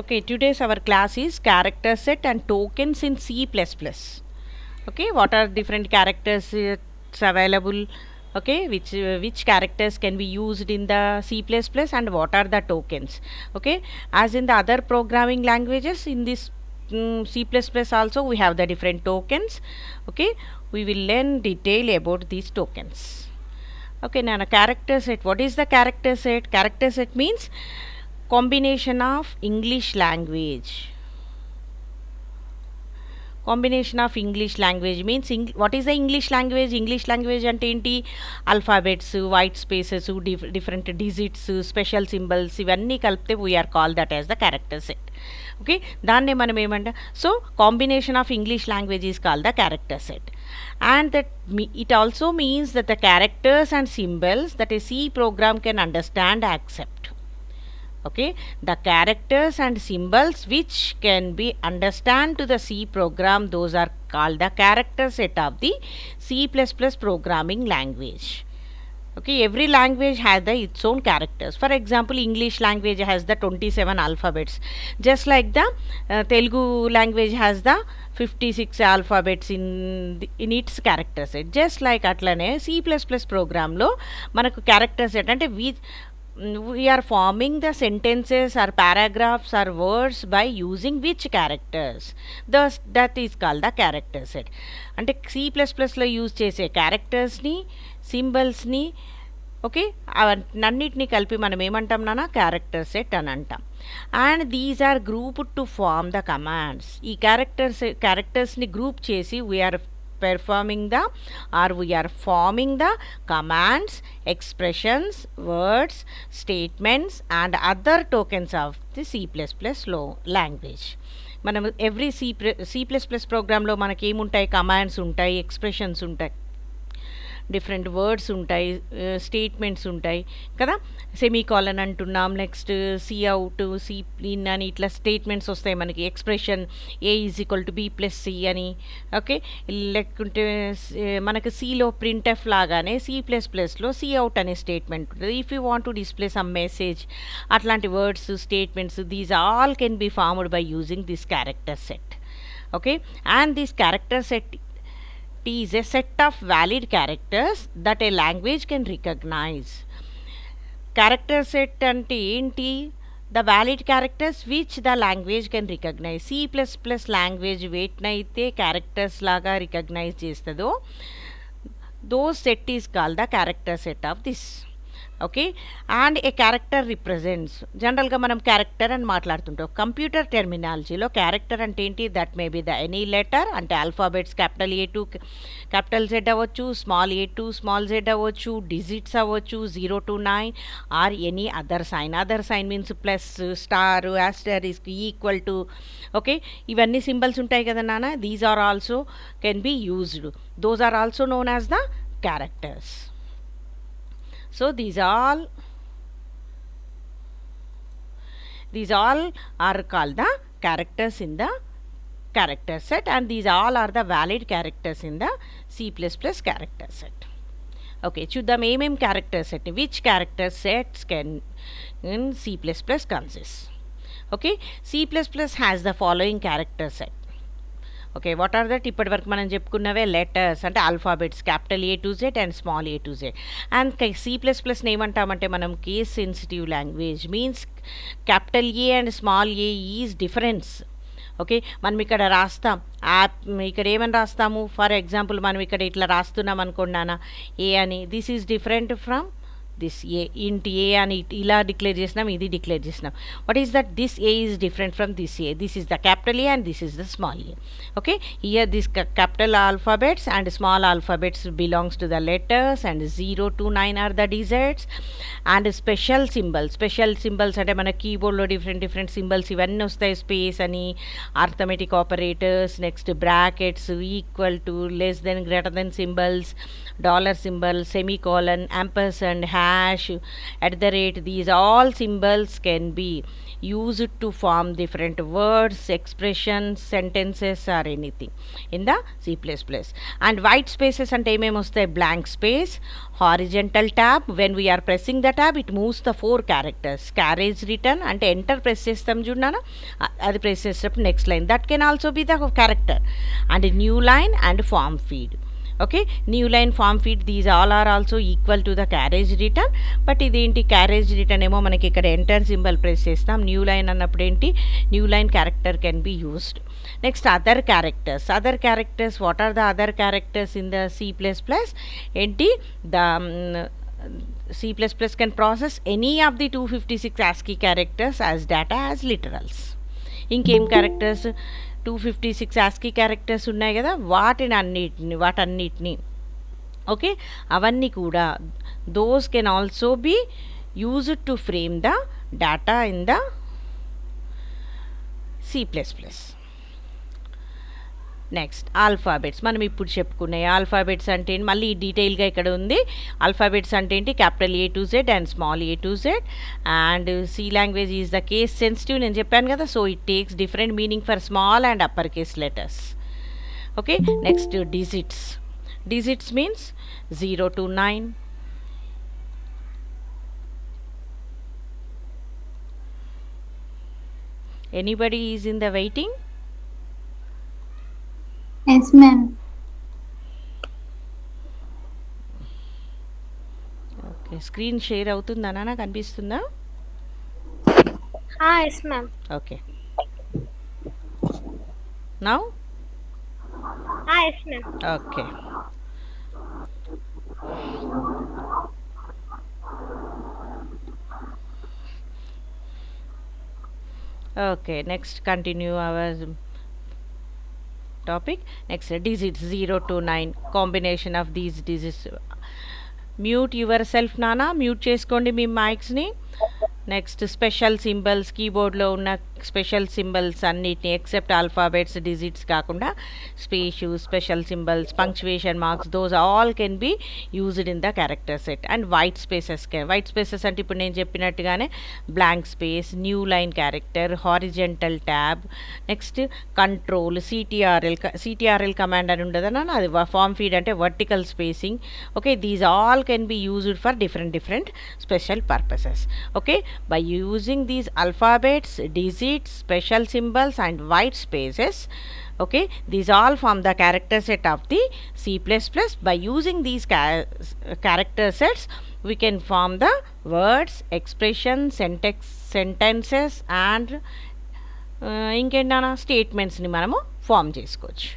Okay, today's our class is character set and tokens in C++. Okay, what are different characters it's available? Okay, which characters can be used in the C++ and what are the tokens? Okay, as in the other programming languages, in this C++ also we have the different tokens. Okay, we will learn detail about these tokens. Okay, now a character set. What is the character set? Character set means combination of English language. Combination of English language means what is the English language? English language అంటే ఏంటి? Alphabets, white spaces, different digits, special symbols ఇవన్నీ కలిపితే we are call that as the character set. Okay, దాన్నే మనం ఏమంటాం? So combination of English language is call the character set. And that it also means that the characters and symbols that a C program can understand and accept. Okay, the characters and symbols which can be understand to the C program, those are called the character set of the C++ programming language. Okay, every language has its own characters. For example, English language has the 27 alphabets, just like the Telugu language has the 56 alphabets in its character set. Just like atlane C++ program lo manaku character set ante we are forming the sentences or paragraphs or words by using which characters. Thus that is called the character set. అంటే C++లో use చేసే క్యారెక్టర్స్ని, సింబల్స్ని, okay, అవన్నిటిని కలిపి మనం ఏమంటాం నాన్న? Character set అని అంటాం. And these are grouped to form the commands. ఈ క్యారెక్టర్స్ని గ్రూప్ చేసి we are performing the or we are forming the commands, expressions, words, statements and other tokens of the C++ language. మనం ఎవ్రీ C++ ప్రోగ్రాంలో మనకి ఏముంటాయి? Commands ఉంటాయి, expressions ఉంటాయి, different words ఉంటాయి, స్టేట్మెంట్స్ ఉంటాయి కదా. సెమీకాలన్ అంటున్నాం, next cout, cin అని ఇట్లా స్టేట్మెంట్స్ వస్తాయి మనకి. Expression A is equal to B plus C అని. ఓకే, లేకుంటే మనకు సిలో ప్రింట్ఎఫ్ లాగానే C++లో సి అవుట్ అనే స్టేట్మెంట్ ఉంటుంది. If you want to display some message, అట్లాంటి words, statements, these all can be formed by using this character set. Okay, and this character set is a set of valid characters that a language can recognize. Character set ante enti? The valid characters which the language can recognize. C++ language వేటినైతే characters లాగా recognize చేస్తుందో those set is called the character set of this. Okay, and A character represents. జనరల్గా మనం character అని మాట్లాడుతుంటాం. Computer టెర్మినాలజీలో character అంటే ఏంటి? That may be the any letter, అంటే alphabets capital A2 capital Z అవ్వచ్చు, small A2 small Z అవ్వచ్చు, digits అవ్వచ్చు 0 to 9 or any other sign. Other sign means plus, star, asterisk, equal to. Okay, ఇవన్నీ symbols ఉంటాయి కదా నాన్న. These are also can be used. Those are also known as the characters. So these all are called the characters in the character set, and these all are the valid characters in the C++ character set. Okay, చూద్దాం ఏమేం character set, which character sets can in C++ consist. Okay, C++ has the following character set. Okay, what are that? ఇప్పటి వరకు మనం చెప్పుకున్నవే letters, అంటే alphabets capital A to Z and small A to Z. And C++ని ఏమంటామంటే మనం case sensitive language. Means capital A and small A is difference. Okay, మనం ఇక్కడ రాస్తాం ఇక్కడ ఏమని రాస్తాము? ఫర్ ఎగ్జాంపుల్ మనం ఇక్కడ ఇట్లా రాస్తున్నాం అనుకోండి నాన్న, ఏ అని. This is different from this A. Int A అని ఇలా డిక్లేర్ చేసినాం, ఇది డిక్లేర్ చేసినాం. What is that? This A is different from this A. This is the capital A and this is the small A. Okay, here this capital alphabets and small alphabets belongs to the letters and 0 to 9 are the digits. And special symbols అంటే మన కీబోర్డ్లో different symbols ఇవన్నీ వస్తాయి. Space అని, arithmetic operators, next brackets, equal to, less than, greater than symbols, dollar symbol, semicolon, ampersand, hash, at the rate, these all symbols can be used to form different words, expressions, sentences or anything in the C++. And white spaces అంటే ఏమేమి వస్తాయి? Blank space, horizontal tab, when we are pressing the tab it moves the 4 characters. Carriage return అంటే enter press చేస్తాం చూడనా, అది press చేసేటప్పుడు next line, that can also be the character. And new line and form feed. Okay, new line, form feed, these all are also equal to the carriage return. But ఇదేంటి, carriage return ఏమో మనకి ఇక్కడ enter symbol press చేస్తాం, new line అన్నప్పుడు ఏంటి, new line character can be used. Next other characters. Other characters, what are the other characters in the C++? ఏంటి, the C++ can process any of the 256 ASCII characters as data as literals. ఇంకేం characters, 256 ASCII characters ఉన్నాయి కదా, వాటన్నిటిని okay, అవన్నీ కూడా those can also be used to frame the data in the C++. Next alphabets. మనం ఇప్పుడు చెప్పుకున్నాయి alphabets అంటే మళ్ళీ డీటెయిల్గా ఇక్కడ ఉంది. ఆల్ఫాబెట్స్ అంటే ఏంటి, capital A to Z and small a to Z. And C language is the case sensitive, నేను చెప్పాను కదా, so it takes different meaning for small and upper case letters. Okay, next digits. Digits means 0 to 9. Anybody is in the waiting? Yes, ma'am. Okay, screen share అవుతుందా నాన్న, కనిపిస్తుందా? Yes, ma'am. Okay, now Yes, ma'am. Okay. Okay, next continue our topic. Next, digits 0 to 9, combination of these digits. Mute yourself నానా, mute చేసుకోండి మీ మైక్స్ని. Next special symbols, కీబోర్డ్లో ఉన్న special symbols అన్నిటిని ఎక్సెప్ట్ ఆల్ఫాబెట్స్, డిజిట్స్ కాకుండా special symbols, punctuation marks, those all can be used in the character set. And white spaces white spaces అంటే ఇప్పుడు నేను చెప్పినట్టుగానే blank space, new line character, horizontal tab, next control, C T R L command అని ఉండదన్నా, అది form feed అంటే vertical spacing. Okay, these all can be used for different special purposes. Okay, by using these alphabets, digits, special symbols and white spaces, okay, these all form the character set of the C++. By using these character sets we can form the words, expressions, sentences and ఇంకేంటన్నా స్టేట్మెంట్స్ని మనము form చేసుకోవచ్చు.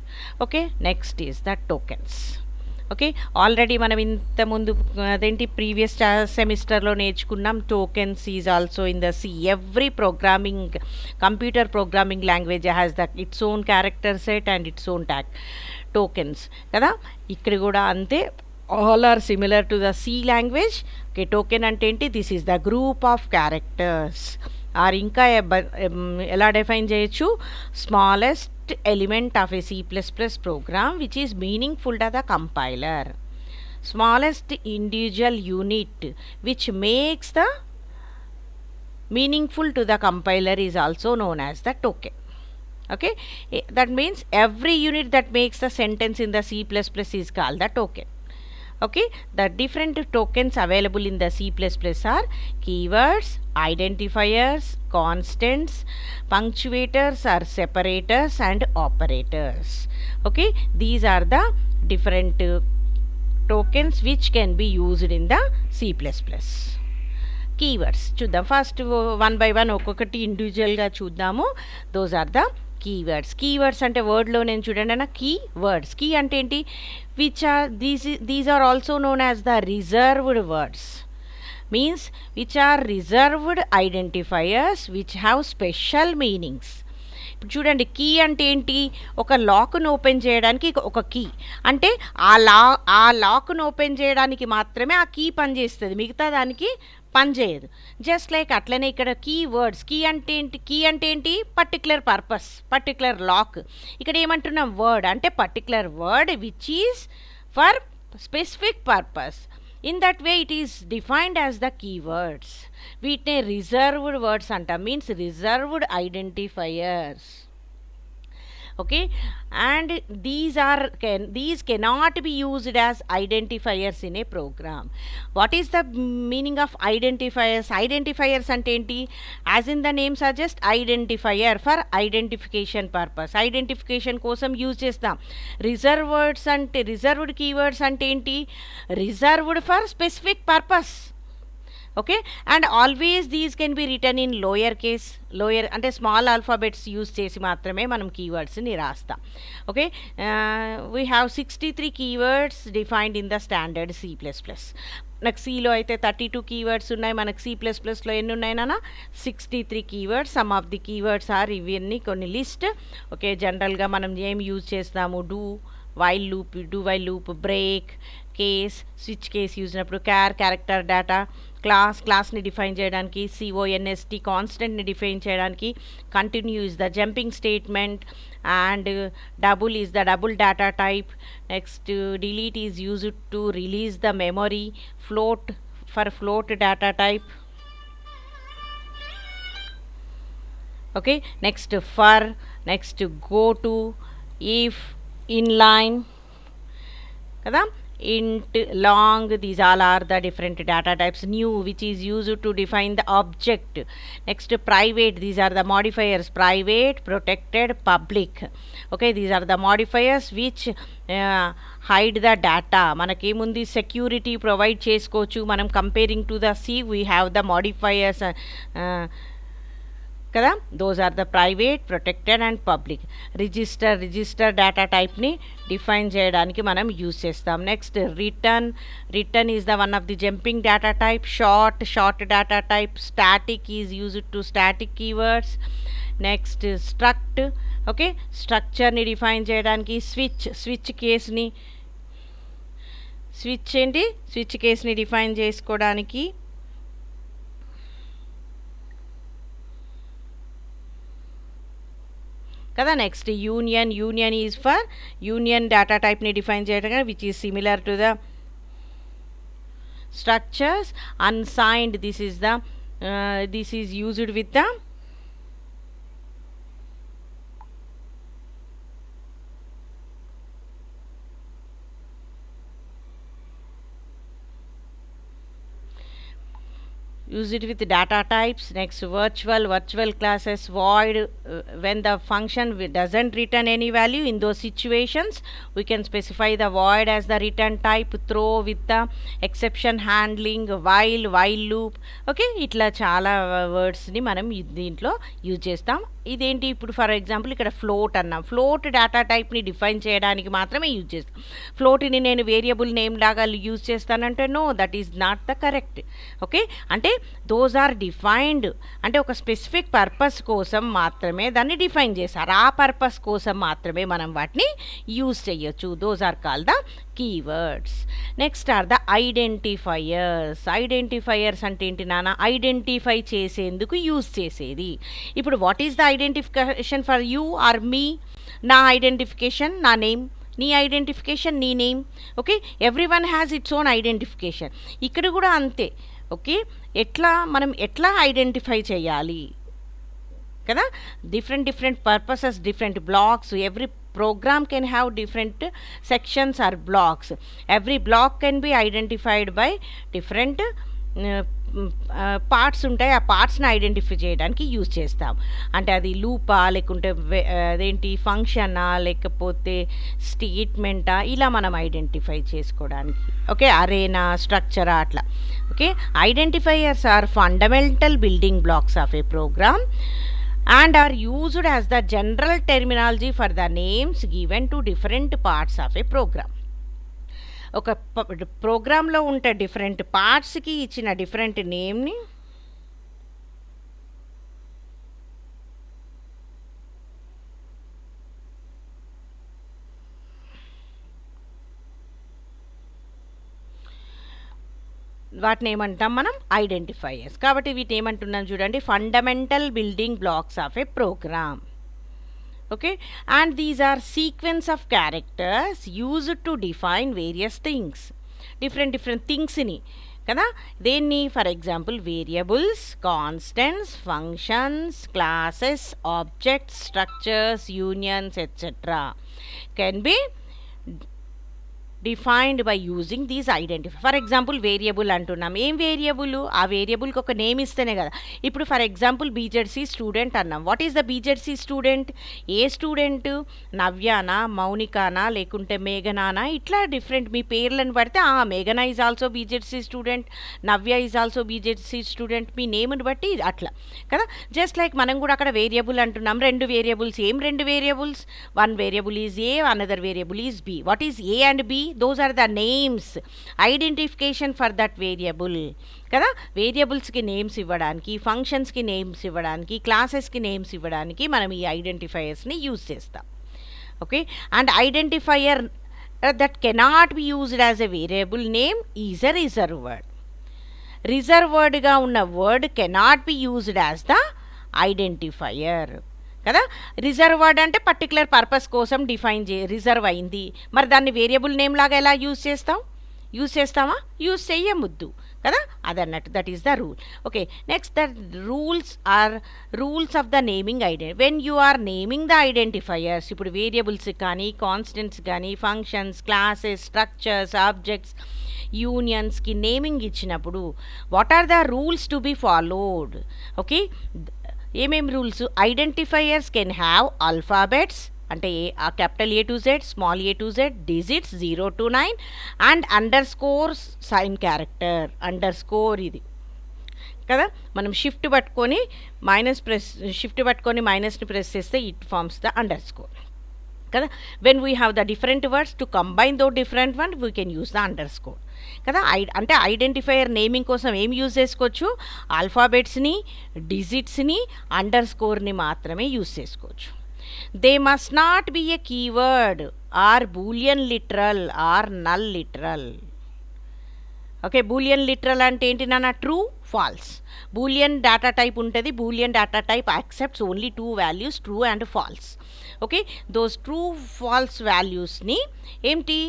Okay, next is the tokens. Okay, already మనం ఇంతకుముందు అదేంటి previous సెమిస్టర్లో నేర్చుకున్నాం. Tokens is also in the C. Every programming, computer programming language has the its own character set and its own tokens కదా. ఇక్కడ కూడా అంతే, all are similar to the C language. Okay, token అంటే ఏంటి, this is the group of characters. Or ఇంకా ఎలా define చేయొచ్చు, smallest element of a C++ program which is meaningful to the compiler. Smallest individual unit which makes the meaningful to the compiler is also known as the token. Okay, that means every unit that makes the sentence in the C++ is called the token. Okay, the different tokens available in the C++ are keywords, identifiers, constants, punctuators or separators and operators. Okay, these are the different tokens which can be used in the C++. Keywords చూద్దాం. First one by one ఒక్కొక్కటి ఇండివిజువల్గా చూద్దాము. Those are the keywords. Keywords అంటే వర్డ్లో నేను చూడండి అన్న, key words. Key అంటే ఏంటి, which are these are also known as the reserved words. Means which are reserved identifiers which have special meanings. ఇప్పుడు చూడండి, కీ అంటే ఏంటి, ఒక లాక్ను ఓపెన్ చేయడానికి ఒక కీ అంటే ఆ లాక్ను ఓపెన్ చేయడానికి మాత్రమే ఆ కీ పనిచేస్తుంది, మిగతా దానికి పనిచేయదు. జస్ట్ లైక్ అట్లనే ఇక్కడ కీ వర్డ్స్. కీ అంటే ఏంటి, పర్టికులర్ పర్పస్, పర్టికులర్ లాక్. ఇక్కడ ఏమంటున్నాం, వర్డ్ అంటే particular word which is for specific purpose. In that way it is defined as the keywords. వీటిని రిజర్వ్డ్ వర్డ్స్ అంట, means reserved identifiers. Okay, and these cannot be used as identifiers in a program. What is the meaning of identifiers? Identifiers ante enti, as in the name suggests, identifier for identification purpose, identification kosam use chestam. Reserved words ante, reserved keywords ante enti, reserved for specific purpose. Okay, and always these can be written in lower case, lower అంటే small alphabets use చేసి మాత్రమే మనం కీవర్డ్స్ని రాస్తాం. Okay, we have 63 keywords defined in the standard C++. నాకు సిలో అయితే 32 keywords ఉన్నాయి, మనకు C++లో ఎన్ని ఉన్నాయి నాన్న? 63 keywords. Some of the keywords are ఇవన్నీ కొన్ని లిస్ట్. ఓకే, జనరల్గా మనం ఏం యూజ్ చేస్తాము? Do while loop, break, case, switch case use అయినప్పుడు, క్యారెక్టర్ డేటా, క్లాస్ని డిఫైన్ చేయడానికి, CONST కాన్స్టెంట్ని డిఫైన్ చేయడానికి, continue is the jumping statement, and double is the double data type. Next delete is used to release the memory, float for float data type. Okay, next for, next go to, if, inline కదా, int, long, these all are the different data types. New, which is used to define the object. Next, private, these are the modifiers: private, protected, public. Okay, these are the modifiers which hide the data. మనకేముంది, security provide చేసుకోవచ్చు మనం. Comparing to the C, we have the modifiers కదా, those are the private, protected and public. Register data టైప్ని define చేయడానికి మనం use చేస్తాం. Next return is the one of the jumping data type. Short data type. Static is used to static keywords. Next struct, okay, స్ట్రక్చర్ని define చేయడానికి. Switch కేస్ని define చేసుకోవడానికి. కదా, next union is for union data టైప్ని define చేయడం, which is similar to the structures. Unsigned, this is used with the use it with data types. Next, virtual classes. Void, when the function doesn't return any value, in those situations we can specify the void as the return type. Throw, with the exception handling. while loop. Okay, ఇట్లా చాలా వర్డ్స్ని మనం దీంట్లో use చేస్తాం. ఇదేంటి, ఇప్పుడు for example ఇక్కడ float అన్నాం. ఫ్లోట్ డేటా టైప్ని డిఫైన్ చేయడానికి మాత్రమే యూజ్ చేస్తాం. ఫ్లోట్ని నేను వేరియబుల్ నేమ్ లాగా యూజ్ చేస్తానంటే no, that is not the correct. Okay, అంటే దోస్ ఆర్ డిఫైన్డ్, అంటే ఒక స్పెసిఫిక్ పర్పస్ కోసం మాత్రమే దాన్ని డిఫైన్ చేశారు. ఆ పర్పస్ కోసం మాత్రమే మనం వాటిని యూజ్ చేయొచ్చు. Those are called the keywords. Next are the identifiers. Identifiers అంటే ఏంటి నాన్న? ఐడెంటిఫై చేసేందుకు యూజ్ చేసేది. ఇప్పుడు what is the identification for you or me? నా ఐడెంటిఫికేషన్ నా నేమ్, నీ ఐడెంటిఫికేషన్ నీ name. Okay, every one has its own identification. ఇక్కడ కూడా అంతే. ఓకే, మనం ఎట్లా ఐడెంటిఫై చేయాలి కదా? Different purposes, different blocks. Every program can have different sections or blocks. Every block can be identified by different parts ఉంటాయి. ఆ పార్ట్స్ని ఐడెంటిఫై చేయడానికి యూజ్ చేస్తాం. అంటే అది లూపా, లేకుంటే అదేంటి ఫంక్షనా, లేకపోతే స్టేట్మెంటా, ఇలా మనం ఐడెంటిఫై చేసుకోవడానికి. ఓకే, అరేనా, స్ట్రక్చరా, అట్లా. Okay, identifiers are fundamental building blocks of a program and are used as the general terminology for the names given to different parts of a program. ఒక ప్రోగ్రాంలో ఉంటే డిఫరెంట్ పార్ట్స్కి ఇచ్చిన డిఫరెంట్ నేమ్ని వాటిని ఏమంటాం మనం? ఐడెంటిఫైయర్స్. కాబట్టి వీటిని ఏమంటున్నాం చూడండి, fundamental building blocks of a program. Okay, and these are sequence of characters used to define various things. Different థింగ్స్ని కదా. దేన్ని? For example variables, constants, functions, classes, objects, structures, unions etcetera can be defined by using these identify. For example variable అంటున్నాం. ఏం variable? ఆ వేరియబుల్కి ఒక name ఇస్తేనే కదా. ఇప్పుడు ఫర్ ఎగ్జాంపుల్ బీజెడ్సీ స్టూడెంట్ అన్నాం. What is the BZC student? ఏ student? నవ్యానా, మౌనికానా, లేకుంటే మేఘనానా, ఇట్లా డిఫరెంట్ మీ పేర్లను పడితే మేఘనా is also BZC student, Navya is also BZC student, మీ నేమ్ని బట్టి అట్లా కదా. జస్ట్ లైక్ మనం కూడా అక్కడ వేరియబుల్ అంటున్నాం. 2 వేరియబుల్స్. ఏం 2 variables? One variable is A, another variable is B. What is A and B? those are the names, identification for that variable కదా. వేరియబుల్స్కి నేమ్స్ ఇవ్వడానికి, ఫంక్షన్స్కి నేమ్స్ ఇవ్వడానికి, క్లాసెస్కి నేమ్స్ ఇవ్వడానికి మనం ఈ ఐడెంటిఫైయర్స్ని యూజ్ చేస్తాం. Okay. And identifier that cannot be used as a variable name is a reserve word. Reserve వర్డ్గా ఉన్న word cannot be used as the identifier కదా. రిజర్వ్ వర్డ్ అంటే పర్టికులర్ పర్పస్ కోసం రిజర్వ్ అయింది. మరి దాన్ని వేరియబుల్ నేమ్ లాగా ఎలా యూజ్ చేస్తామా? యూజ్ చెయ్యముద్దు కదా. అదన్నట్టు that is the rule. Okay. Next the rules of the naming when you are naming the identifiers. ఇప్పుడు వేరియబుల్స్ కానీ, కాన్స్టెంట్స్ కానీ, ఫంక్షన్స్, క్లాసెస్, స్ట్రక్చర్స్, ఆబ్జెక్ట్స్, యూనియన్స్కి నేమింగ్ ఇచ్చినప్పుడు what are the rules to be followed? Okay. ఏమేమి rules? Identifiers can have alphabets అంటే capital A to Z, small A to Z, digits 0 to 9 and underscore sign character. Underscore ఇది కదా. మనం shift పట్టుకొని మైనస్ని press చేస్తే it forms the underscore కదా. When we have the different words to combine those different one we can use the underscore కదా. అంటే identifier naming కోసం ఏం యూజ్ చేసుకోవచ్చు? ఆల్ఫాబెట్స్ని, డిజిట్స్ని, అండర్ స్కోర్ని మాత్రమే యూజ్ చేసుకోవచ్చు. They must not be a keyword or Boolean literal or null literal. Okay. Boolean literal అంటే ఏంటి నాన్న? True, false. Boolean data type ఉంటుంది. Boolean data type accepts only 2 values, true and false. Okay. Those true false వాల్యూస్ని ఏంటి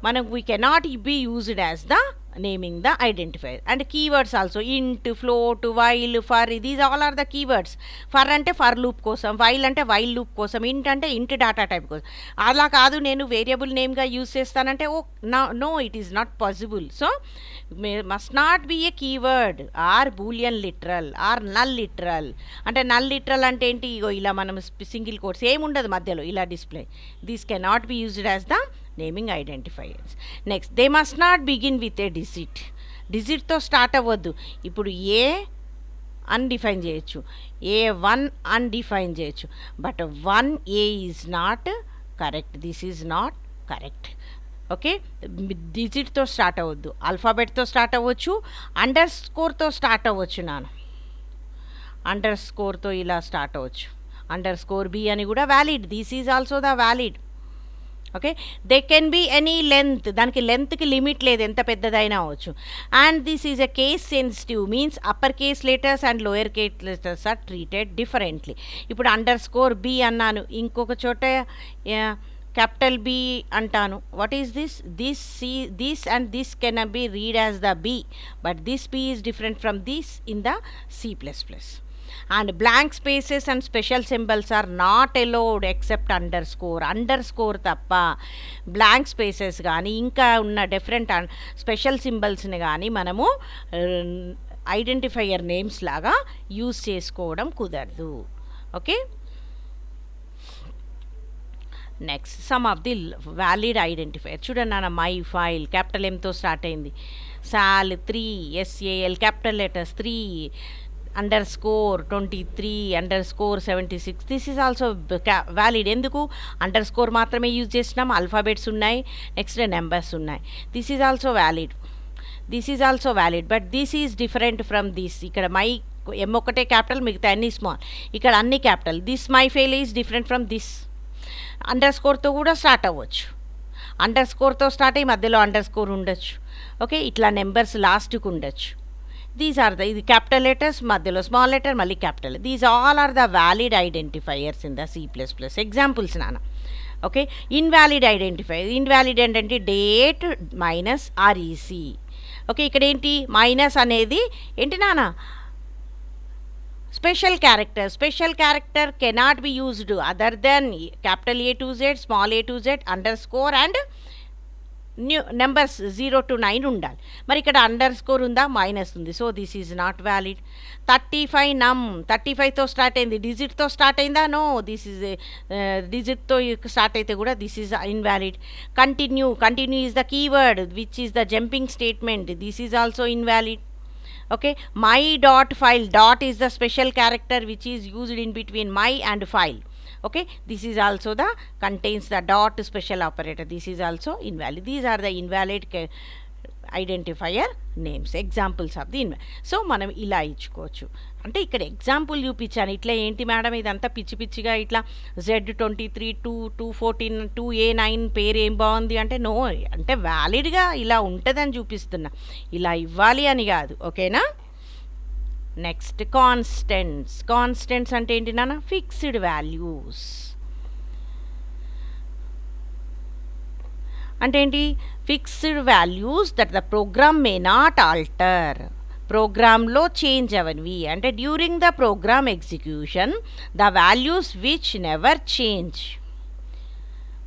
మనం we cannot be used as the naming the identifier. And keywords also int, float, while, for, these all are the keywords. For అంటే for loop కోసం, while అంటే while loop కోసం, ఇంట్ అంటే ఇంట్ డేటా టైప్ కోసం. అలా కాదు నేను వేరియబుల్ నేమ్గా యూజ్ చేస్తానంటే no it is not possible. So must not be a keyword or Boolean literal or null literal. అంటే నల్ లిటరల్ అంటే ఏంటి? ఇలా మనం సింగిల్ కోట్స్ ఏముండదు మధ్యలో ఇలా display. These cannot be used as the naming identifiers. Next they must not begin with a డిజిట్తో start అవ్వద్దు. ఇప్పుడు ఏ అన్డిఫైన్ చేయొచ్చు, A1 అన్డిఫైన్ చేయొచ్చు, but 1A is not correct. This is not correct. Okay. డిజిట్తో start అవ్వద్దు, ఆల్ఫాబెట్తో start అవ్వచ్చు, అండర్ స్కోర్తో స్టార్ట్ అవ్వచ్చు. అండర్ స్కోర్తో ఇలా స్టార్ట్ అవ్వచ్చు. అండర్ స్కోర్ బి అని కూడా valid. This is also the valid. Okay. They can be any length. దానికి లెంత్కి లిమిట్ లేదు, ఎంత పెద్దదైనా అవ్వచ్చు. And this is a case sensitive means upper case letters and lower case letters are treated differently. ఇప్పుడు underscore B అన్నాను, ఇంకొక చోట క్యాపిటల్ బి అంటాను. What is this? This and this can be read as the B, but this B is different from this in the C++. And blank spaces and special symbols are not allowed except underscore తప్ప blank spaces కానీ ఇంకా ఉన్న different special సింబల్స్ని కానీ మనము identifier names లాగా use చేసుకోవడం కుదరదు. Okay. Next some of the valid identifier చూడండి నాన్న. మై ఫైల్ క్యాపిటల్ ఎంతో స్టార్ట్ అయింది. సాల్ 3 SAL capital letters 3 underscore 23 underscore 76. This is also valid. ఎందుకు? అండర్ స్కోర్ మాత్రమే యూజ్ చేసినాం, ఆల్ఫాబెట్స్ ఉన్నాయి, నెక్స్ట్ నెంబర్స్ ఉన్నాయి. This is also valid. But this is different from this. ఇక్కడ మై M ఒకటే క్యాపిటల్, మిగతా అన్ని స్మాల్. ఇక్కడ అన్ని capital. This my fail is different from this. అండర్ స్కోర్తో కూడా స్టార్ట్ అవ్వచ్చు. అండర్ స్కోర్తో స్టార్ట్ అయ్యి మధ్యలో అండర్ స్కోర్ ఉండొచ్చు. ఓకే. ఇట్లా నెంబర్స్ లాస్ట్కి ఉండొచ్చు. దీస్ ఆర్ ద ఇది క్యాపిటల్ లెటర్స్, మధ్యలో స్మాల్ లెటర్, మళ్ళీ capital. These all are the valid identifiers in the C++. Examples నాన్న. ఓకే. ఇన్వాలిడ్ ఐడెంటిఫైయర్, ఇన్వాలిడ్ ఏంటంటే డేట్ మైనస్ ఆర్ఈసి. ఓకే, ఇక్కడ ఏంటి మైనస్ అనేది ఏంటి నాన్న, special character. Special character cannot be used other than capital A to Z, small A to Z, under score and numbers 0 to 9 ఉండాలి. మరి ఇక్కడ under score ఉందా, మైనస్ ఉంది, so this is not valid. 35 నమ్, 35తో start అయింది, డిజిట్తో start అయిందా, no, this is డిజిట్తో start అయితే కూడా this is invalid. Continue, continue is the keyword which is the jumping statement, this is also invalid. Okay, my dot file, dot is the special character which is used in between my and file. Okay, this is also the contains the dot special operator, this is also invalid. These are the invalid identifier names, examples of the so మనం ఇలా ఇచ్చుకోవచ్చు. అంటే ఇక్కడ example చూపించాను. ఇట్లా ఏంటి madam ఇదంతా పిచ్చి పిచ్చిగా ఇట్లా Z23 214 2A9 పేరు ఏం బాగుంది అంటే, నో, అంటే వ్యాలిడ్గా ఇలా ఉంటుందని చూపిస్తున్నా, ఇలా ఇవ్వాలి అని కాదు. ఓకేనా. Next constants. కాన్స్టెంట్స్ అంటే ఏంటి నాన్న, ఫిక్స్డ్ వాల్యూస్. అంటే ఏంటి, fixed values that the program may not alter, ప్రోగ్రాంలో చేంజ్ అవనివి. అంటే during the program execution the values which never change.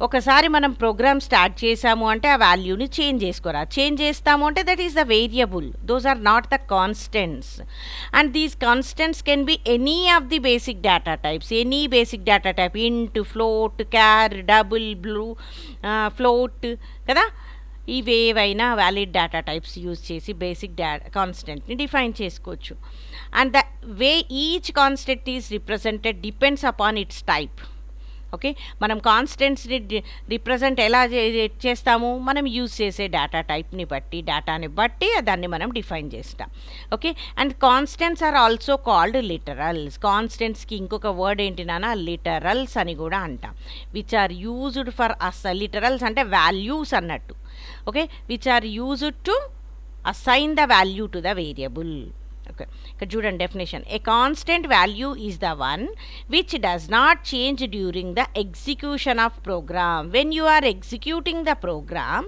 ఒకసారి మనం ప్రోగ్రామ్ స్టార్ట్ చేసాము అంటే ఆ వాల్యూని చేంజ్ చేసుకోరా, చేంజ్ చేస్తాము అంటే that is the variable, those are not the constants. And these constants can be any of the basic data types, any basic data type, int, float, char, double, bool, float కదా, ఇవేవైనా valid data types use చేసి basic కాన్స్టెంట్ని define చేసుకోవచ్చు. And the way each constant is represented depends upon its type. Okay, మనం కాన్స్టెంట్స్ని represent ఎలా చేస్తాము, మనం యూజ్ చేసే డేటా టైప్ని బట్టి, డేటాని బట్టి దాన్ని మనం డిఫైన్ చేస్తాం. Okay, and constants are also called literals. కాన్స్టెంట్స్కి ఇంకొక వర్డ్ ఏంటి నాన్న, లిటరల్స్ అని కూడా అంటాం. Which are used for literals అంటే వాల్యూస్ అన్నట్టు. Okay, which are used to assign the value to the variable. Okay, ఇక్కడ చూడండి definition. A constant value is the one which does not change during the execution of program. When you are executing the program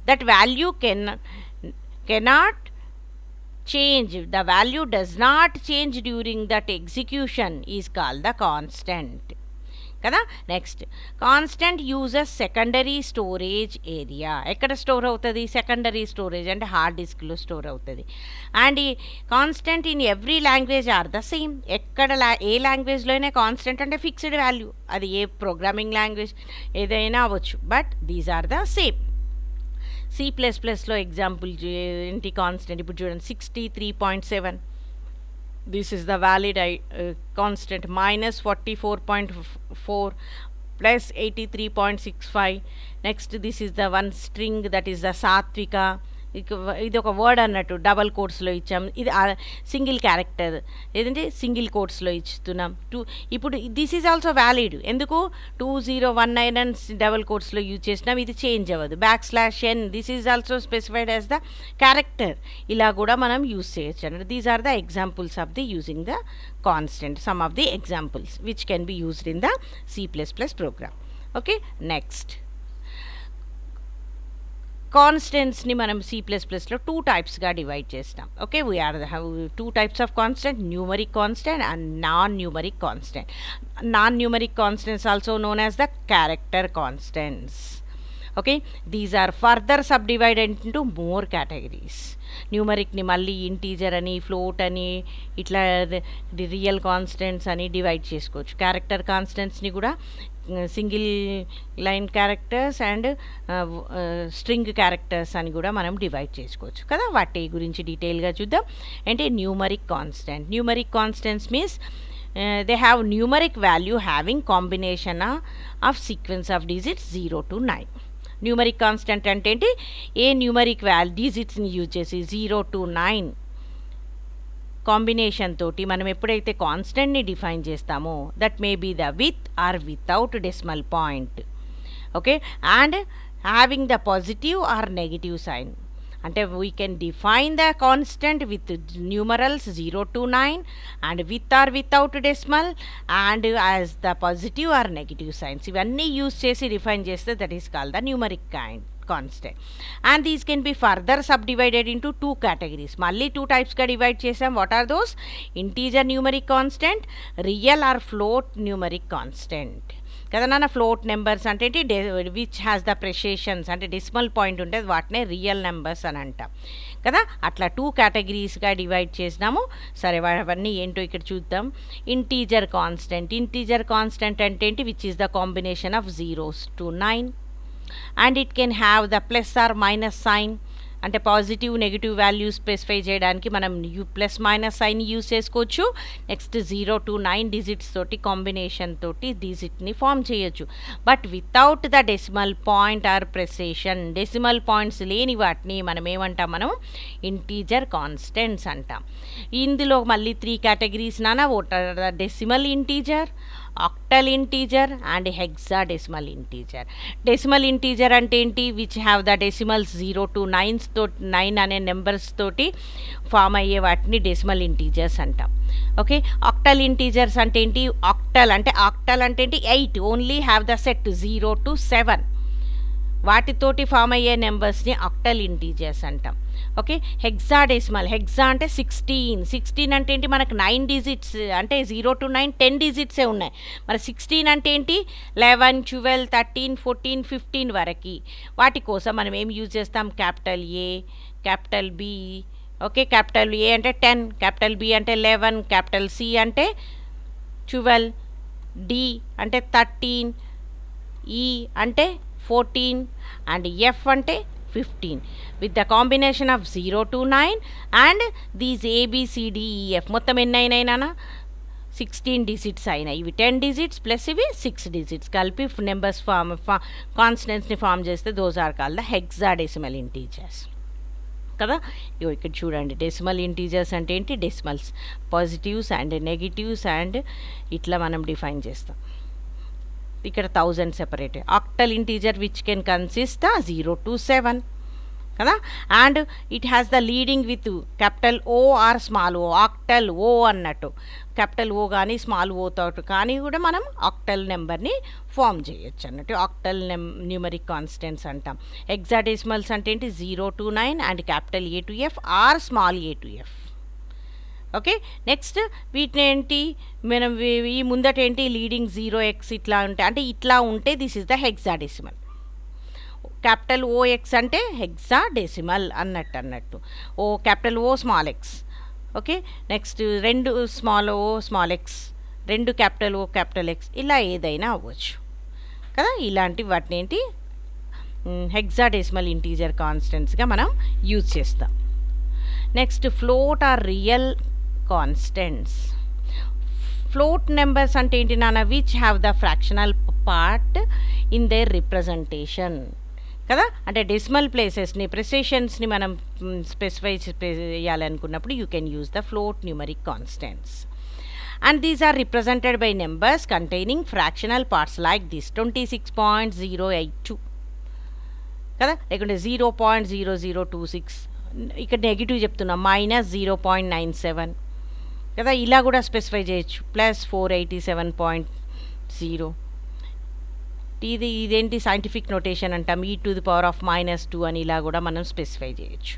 that value cannot change, the value does not change during that execution is called the constant కదా. Next, constant uses secondary storage area. ఎక్కడ store అవుతుంది, secondary storage అంటే hard డిస్క్లో store అవుతుంది. And ఈ constant in every language are the same. ఎక్కడ ఏ లాంగ్వేజ్లోనే కాన్స్టెంట్ అంటే ఫిక్స్డ్ వాల్యూ, అది ఏ ప్రోగ్రామింగ్ లాంగ్వేజ్ ఏదైనా అవ్వచ్చు, but these are the same. C++లో ఎగ్జాంపుల్ ఏంటి కాన్స్టెంట్, ఇప్పుడు చూడండి 63.7, this is the valid constant, minus 44.4 plus 83.65. next, this is the one string that is the Satvika. ఇది ఒక వర్డ్ అన్నట్టు డబల్ కోట్స్లో ఇచ్చాం, ఇది సింగిల్ క్యారెక్టర్ ఏదంటే సింగిల్ కోట్స్లో ఇస్తున్నాం. ఇప్పుడు దిస్ ఈజ్ ఆల్సో వ్యాలిడ్, ఎందుకు 2019 అని డబల్ కోట్స్లో యూజ్ చేసినాం, ఇది చేంజ్ అవ్వదు. /n, this is also specified as the character, ఇలా కూడా మనం యూజ్ చేయొచ్చు అన్నట్టు. These are the examples of the using the constant, some of the examples which can be used in the C++ program. Okay, next, కాన్స్టెంట్స్ని మనం C++లో 2 టైప్స్గా divide చేస్తాం. Okay, we are have 2 types of constant, numeric constant and non numeric constant. Non numeric constants also known as the character constants. Okay, these are further subdivided into more categories. న్యూమరిక్ని మళ్ళీ integer అని, float అని, ఇట్లా real constants అని divide చేసుకోవచ్చు. Character కాన్స్టెంట్స్ని కూడా single line characters and string characters అని కూడా మనం డివైడ్ చేసుకోవచ్చు కదా. వాటి గురించి డీటెయిల్గా చూద్దాం. అంటే numeric constant, numeric constants means they have numeric value having combination of sequence of digits 0 to 9. Numeric constant అంటే ఏంటి, ఏ న్యూమరిక్ డిజిట్స్ని యూజ్ చేసి 0 to 9 కాంబినేషన్ తోటి మనం ఎప్పుడైతే కాన్స్టెంట్ని డిఫైన్ చేస్తామో that may be the with or without decimal point. Okay, and having the positive or negative sign. అంటే we can define the constant with numerals 0 to 9 and with or without decimal and as the positive or negative signs. ఇవన్నీ use చేసి define చేస్తే that is called the numeric constant. And these can be further subdivided into two categories. మళ్ళీ two టైప్స్గా divide చేసాం. What are those? Integer numeric constant, real or float numeric constant. కదా నాన్న, float numbers అంటే which has the precisions అంటే decimal point ఉంటుంది, వాటినే real numbers అని అంటాం కదా. అట్లా టూ కేటగిరీస్గా డివైడ్ చేసినాము. సరే, అవన్నీ ఏంటో ఇక్కడ చూద్దాం. ఇంటీజర్ కాన్స్టెంట్ అంటే ఏంటి? Which is the combination of 0s to 9 and it can have the plus or minus sign. అంటే పాజిటివ్ నెగిటివ్ వాల్యూస్ స్పెసిఫై చేయడానికి మనం ప్లస్ మైనస్ సైన్ యూజ్ చేసుకోవచ్చు. నెక్స్ట్ 0 to 9 డిజిట్స్ తోటి కాంబినేషన్ తోటి డిజిట్ని ఫామ్ చేయొచ్చు. But without the decimal point or precision, decimal points లేని వాటిని మనం ఏమంటాం? మనం ఇంటీజర్ కాన్స్టెంట్స్ అంటాం. ఇందులో మళ్ళీ 3 కేటగిరీస్ నాన్న. Decimal integer, octal integer and hexadecimal integer. Decimal integer అంటే ఏంటి? Which have the decimals 0 to 9 అనే నెంబర్స్ తోటి ఫామ్ అయ్యే వాటిని డెసిమల్ ఇంటీజర్స్ అంటాం. ఓకే, ఆక్టల్ ఇంటీజర్స్ అంటే ఏంటి? ఆక్టల్ అంటే ఏంటి? 8 only have the set 0 to 7 వాటితోటి ఫామ్ అయ్యే నెంబర్స్ని ఆక్టల్ ఇంటీజర్స్ అంటాం. ఓకే, హెక్సాడెసిమల్, హెక్సా అంటే 16 అంటే ఏంటి? మనకు 9 డిజిట్స్ అంటే 0 to 9 10 డిజిట్సే ఉన్నాయి. మరి 16 అంటే ఏంటి? 11, 12, 13, 14, 15 వరకు. వాటి కోసం మనం ఏం యూజ్ చేస్తాం? Capital A, capital B. Okay, capital A అంటే 10, క్యాపిటల్ బి అంటే 11, క్యాపిటల్ సి అంటే 12, డి అంటే 13, ఈ అంటే 14 అండ్ ఎఫ్ అంటే 15 with the combination of 0 to 9 and these ABCDEF మొత్తం ఎన్ని అయినాయినా? 16 డిజిట్స్ అయినాయి. ఇవి 10 డిజిట్స్ ప్లస్ ఇవి 6 డిజిట్స్ కలిపి నెంబర్స్ కాన్స్టెంట్స్ని ఫామ్ చేస్తే those are called the hexadecimal integers కదా. ఇక్కడ చూడండి, డెసిమల్ ఇంటీజర్స్ అంటే ఏంటి? Decimals, positives and negatives and ఇట్లా మనం డిఫైన్ చేస్తాం. ఇక్కడ 1000 separate. Octal integer which can consist the 0 to 7 కదా. And it has the leading with capital O or small O. Octal O అన్నట్టు, క్యాపిటల్ ఓ కానీ స్మాల్ ఓ తోటి కానీ కూడా మనం ఆక్టల్ నెంబర్ని ఫామ్ చేయొచ్చు అన్నట్టు. ఆక్టల్ న్యూమరిక్ కాన్స్టెంట్స్ అంటాం. హెక్సాడెసిమల్స్ అంటే ఏంటి? 0 to 9 and capital A to F R small A to F. Okay, next వీటిని ఏంటి? మనం ఈ ముందట ఏంటి? లీడింగ్ 0x ఇట్లా ఉంటాయి అంటే ఇట్లా ఉంటే this is the hexadecimal. Capital O X అంటే హెక్సాడెసిమల్ అన్నట్టు. O capital O small X. Okay, next 2 small O small X, 2 capital O capital X, ఇలా ఏదైనా అవ్వచ్చు కదా. ఇలాంటి వాటిని ఏంటి? హెక్సాడెసిమల్ ఇంటీజర్ కాన్స్టెంట్స్గా మనం యూజ్ చేస్తాం. Next float or real constants. Float numbers అంటే ఏంటి నాన్న? Which have the fractional part in their representation కదా. అంటే డెసిమల్ ప్లేసెస్ని, ప్రెసిషన్స్ని మనం స్పెసిఫై చేయాలనుకున్నప్పుడు you can use the float numeric constants. And these are represented by numbers containing fractional parts like this 26.082 కదా, లేకుంటే 0.0026. ఇక్కడ నెగిటివ్ చెప్తున్నాం, -0.97 కదా. ఇలా కూడా స్పెసిఫై చేయొచ్చు. +487.0. ఇదేంటి? సైంటిఫిక్ నోటేషన్ అంటాం. e⁻² అని ఇలా కూడా మనం స్పెసిఫై చేయొచ్చు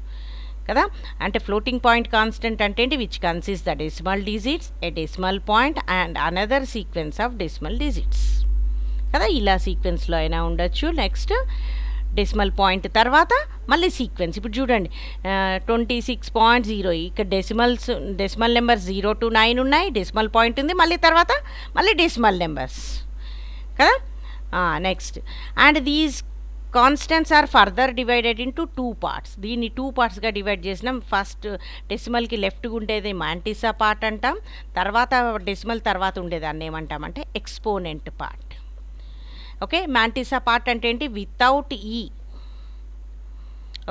కదా. అంటే ఫ్లోటింగ్ పాయింట్ కాన్స్టెంట్ అంటే ఏంటి? Which consist the decimal digits, A decimal point and another sequence of decimal digits కదా. ఇలా సీక్వెన్స్లో అయినా ఉండొచ్చు. నెక్స్ట్ డెసిమల్ పాయింట్ తర్వాత మళ్ళీ సీక్వెన్స్. ఇప్పుడు చూడండి 26.0 ఇక్కడ డెసిమల్ నెంబర్స్ 0 to 9 ఉన్నాయి, డెసిమల్ పాయింట్ ఉంది, మళ్ళీ తర్వాత మళ్ళీ డెసిమల్ నెంబర్స్ కదా. Next and these constants are further divided into 2 parts. దీన్ని 2 partsగా డివైడ్ చేసినాం. ఫస్ట్ డెసిమల్కి లెఫ్ట్గా ఉండేది మాంటిసా పార్ట్ అంటాం. తర్వాత డెసిమల్ తర్వాత ఉండేదాన్ని ఏమంటామంటే ఎక్స్పోనెంట్ పార్ట్. ఓకే, మాంటిసా పార్ట్ అంటే ఏంటి? వితౌట్ ఈ.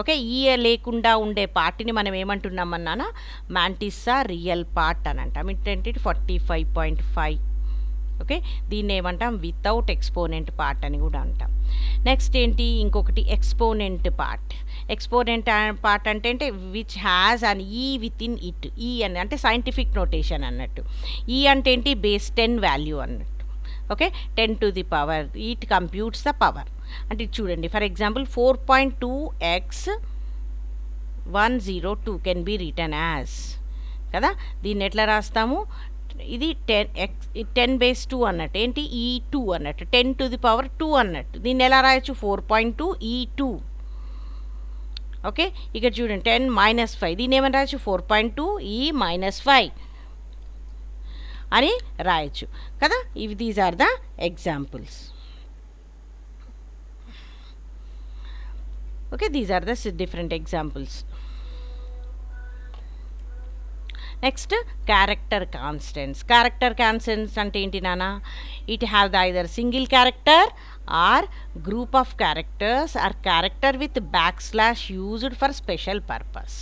ఓకే, ఈ లేకుండా ఉండే పార్ట్ని మనం ఏమంటున్నామన్నానా? మాంటిసా రియల్ పార్ట్ అని అంటాం. ఏంటంటే 45.5. ఓకే, దీన్ని ఏమంటాం? వితౌట్ ఎక్స్పోనెంట్ పార్ట్ అని కూడా అంటాం. నెక్స్ట్ ఏంటి? ఇంకొకటి ఎక్స్పోనెంట్ పార్ట్. ఎక్స్పోనెంట్ పార్ట్ అంటే విచ్ హ్యాస్ అన్ ఈ విత్ ఇన్ ఇట్. ఈ అని అంటే సైంటిఫిక్ నోటేషన్ అన్నట్టు. ఈ అంటే ఏంటి, బేస్ 10 వాల్యూ అన్నట్టు. Okay, 10 to the power, it computes the power. అంటే ఇది చూడండి, for example 4.2x 102 can be return as కదా. దీన్ని ఎట్లా రాస్తాము, ఇది 10 బేస్ 2 అన్నట్టు, ఏంటి ఈ 2 అన్నట్టు, 10 to the power 2 అన్నట్టు. దీన్ని ఎలా రాయొచ్చు, 4.2 ఈ 2. ఓకే, ఇక్కడ చూడండి 10 - 5, దీన్ని ఏమని రాయొచ్చు, 4.2 ఈ -5 అని రాయొచ్చు కదా. ఇవి these are the examples. Okay, these are the different examples. Next character constants. Character constants అంటే ఏంటి నాన్న, it have the either single character or group of characters or character with back / used for special purpose.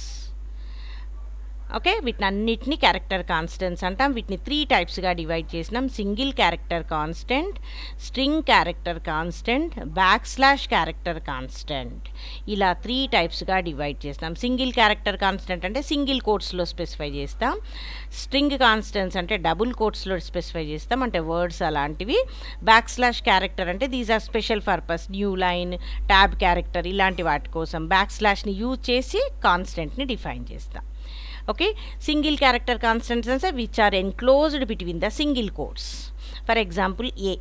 Okay, వీటిని అన్నిటినీ character constants అంటాం. వీటిని 3 టైప్స్గా divide చేసినాం. Single character constant, string character constant, back / character constant, ఇలా 3 టైప్స్గా divide చేస్తాం. Single character constant అంటే సింగిల్ కోట్స్లో స్పెసిఫై చేస్తాం. స్ట్రింగ్ కాన్స్టెంట్స్ అంటే డబుల్ కోట్స్లో స్పెసిఫై చేస్తాం, అంటే వర్డ్స్ అలాంటివి. బ్యాక్ / క్యారెక్టర్ అంటే these are special purpose, new line, tab character ఇలాంటి వాటి కోసం బ్యాక్ / యూజ్ చేసి కాన్స్టెంట్ని డిఫైన్ చేస్తాం. ఓకే, సింగిల్ క్యారెక్టర్ కాన్స్టెంట్స్ అంటే which are enclosed between the single quotes. For example A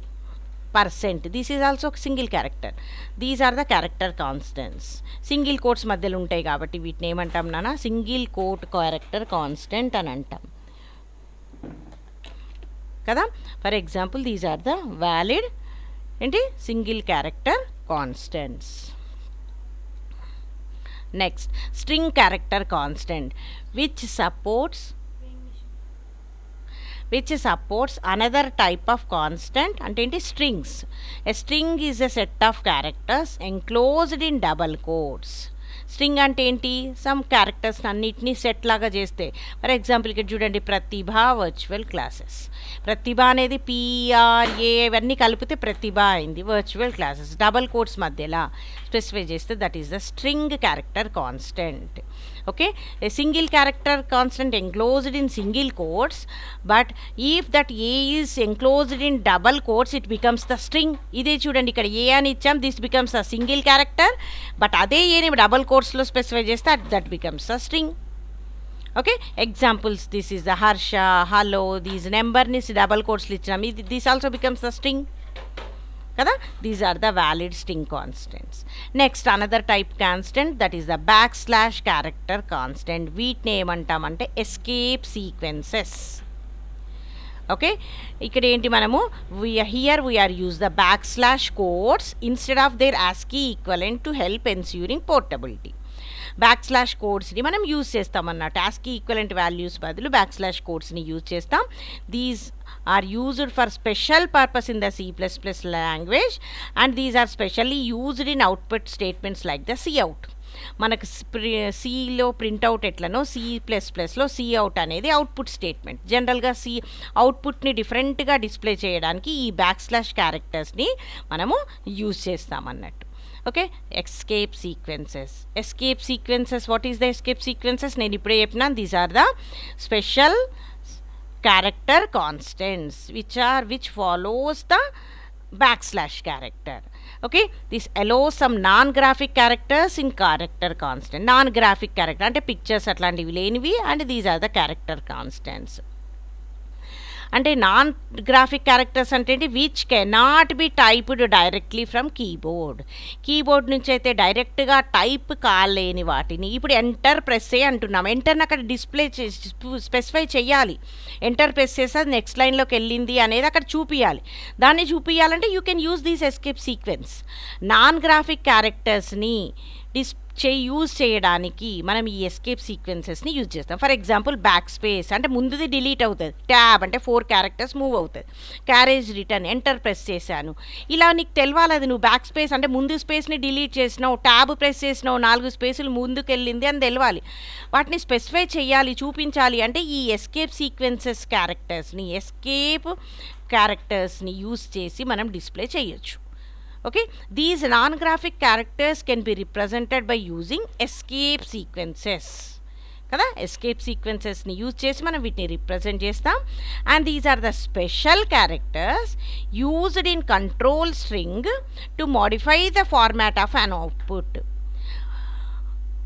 %, this is also single character. These are the character constants. Single quotes మధ్యలో ఉంటాయి కాబట్టి వీటిని ఏమంటాం నాన్న, సింగిల్ కోట్ క్యారెక్టర్ కాన్స్టెంట్ అని అంటాం కదా. For example these are the valid ఏంటి single character constants. Next string character constant which supports another type of constant అంటే ఏంటి, strings. A string is a set of characters enclosed in double quotes. String అంటే ఏంటి, some characters అన్నిటినీ set లాగా చేస్తే. For example ఇక్కడ చూడండి, ప్రతిభ virtual classes. ప్రతిభ అనేది PRA ఇవన్నీ కలిపితే ప్రతిభ అయింది, వర్చువల్ క్లాసెస్. డబల్ కోట్స్ మధ్యలో స్పెసిఫై చేస్తే that is the string character constant. Okay, a single character constant enclosed in single quotes, but if that A is enclosed in double quotes it becomes the string. ఇదే చూడండి, ఇక్కడ A అని ఇచ్చాం, this becomes a single character, but అదే ఏని double కోట్స్లో specify చేస్తే that becomes a string. Okay, examples, this is the Harsha, hello, these నెంబర్ని డబల్ కోట్స్లో ఇచ్చినాం, ఇది this also becomes the string కదా. These are the valid string constants. Next another type constant that is the back / character constant. వీటిని ఏమంటామంటే escape sequences. Okay, ఇక్కడ ఏంటి, మనము here we are use the back / codes instead of their ASCII equivalent to help ensuring portability. Back / కోడ్స్ని మనం use చేస్తాం అన్నట్టు. ASCII equivalent values బదులు బ్యాక్ / కోడ్స్ని యూజ్ చేస్తాం. These are used for special purpose in the C++ language and these are specially used in output statements like the cout. మనకు సిలో printout ఎట్లనో C++లో cout అనేది అవుట్పుట్ స్టేట్మెంట్. జనరల్గా అవుట్పుట్ని డిఫరెంట్గా డిస్ప్లే చేయడానికి ఈ బ్యాక్ / క్యారెక్టర్స్ని మనము యూజ్ చేస్తామన్నట్టు. Okay, escape sequences. What is the escape sequences, నేను ఇప్పుడే చెప్పినాను. These are the special character constants which follows the back / character. Okay, this allows some non-graphic characters in character constant. Non-graphic character అంటే pictures అట్లాంటివి లేనివి, and these are the character constants. అంటే non graphic characters అంటే which cannot be typed directly from keyboard నుంచి అయితే డైరెక్ట్గా type కాలేని వాటిని ఇప్పుడు ఎంటర్ ప్రెస్ అంటున్నాం. ఎంటర్ని అక్కడ డిస్ప్లే స్పెసిఫై చేయాలి. ఎంటర్ ప్రెస్ చేస్తే అది నెక్స్ట్ లైన్లోకి వెళ్ళింది అనేది అక్కడ చూపించాలి. దాన్ని చూపించాలంటే you can use this escape sequence. Non graphic క్యారెక్టర్స్ని యూజ్ చేయడానికి మనం ఈ ఎస్కేప్ సీక్వెన్సెస్ని యూజ్ చేస్తాం. ఫర్ ఎగ్జాంపుల్ బ్యాక్ స్పేస్ అంటే ముందుది డిలీట్ అవుతుంది, ట్యాబ్ అంటే 4 క్యారెక్టర్స్ మూవ్ అవుతుంది, క్యారేజ్ రిటర్న్, ఎంటర్ ప్రెస్ చేశాను. ఇలా నీకు తెలవాలి అది నువ్వు బ్యాక్ స్పేస్ అంటే ముందు స్పేస్ని డిలీట్ చేసినావు, ట్యాబ్ ప్రెస్ చేసినావు, 4 స్పేసులు ముందుకు వెళ్ళింది అని తెలవాలి. వాటిని స్పెసిఫై చేయాలి, చూపించాలి అంటే ఈ ఎస్కేప్ సీక్వెన్సెస్ క్యారెక్టర్స్ని యూజ్ చేసి మనం డిస్ప్లే చేయొచ్చు. Okay, these non-graphic characters can be represented by using escape sequences. కదా, ఎస్కేప్ సీక్వెన్సెస్ని యూజ్ చేసి మనం వీటిని రిప్రజెంట్ చేస్తాం. And these are the special characters used in control string to modify the format of an output.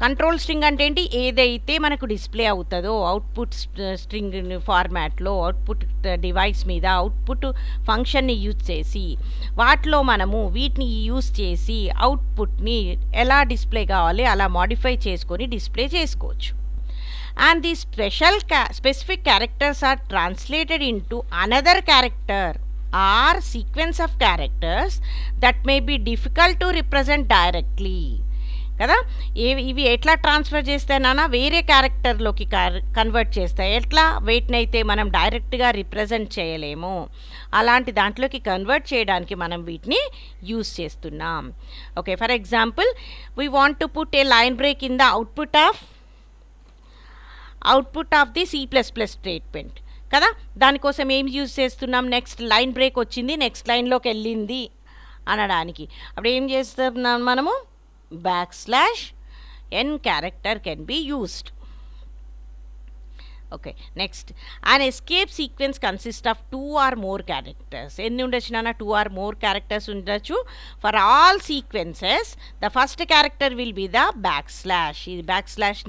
Control string అంటే ఏంటి, ఏదైతే మనకు డిస్ప్లే అవుతుందో అవుట్పుట్ స్ట్రింగ్ ఫార్మాట్లో అవుట్పుట్ డివైస్ మీద అవుట్పుట్ ఫంక్షన్ని యూజ్ చేసి వాటిలో మనము వీటిని యూజ్ చేసి అవుట్పుట్ని ఎలా డిస్ప్లే కావాలి అలా మాడిఫై చేసుకొని డిస్ప్లే చేసుకోవచ్చు. And these specific characters are translated into another character or sequence of characters that may be difficult to represent directly. కదా, ఇవి ఎట్లా ట్రాన్స్ఫర్ చేస్తాయి నాన్న, వేరే క్యారెక్టర్లోకి కన్వర్ట్ చేస్తాయి. ఎట్లా, వీటినైతే మనం డైరెక్ట్గా రిప్రజెంట్ చేయలేము, అలాంటి దాంట్లోకి కన్వర్ట్ చేయడానికి మనం వీటిని యూజ్ చేస్తున్నాం. Okay, for example we want to put a line break in the output of the C++ statement కదా. దానికోసం ఏం యూజ్ చేస్తున్నాం, నెక్స్ట్ లైన్ బ్రేక్ వచ్చింది, నెక్స్ట్ లైన్లోకి వెళ్ళింది అనడానికి అప్పుడు ఏం చేస్తున్నాం మనము, \n character can be used. Okay, next an escape sequence consists of 2 or more characters. ఎన్ని ఉండొచ్చు నాన్న, 2 or more characters ఉండొచ్చు. For all sequences the first character will be the \. ఈ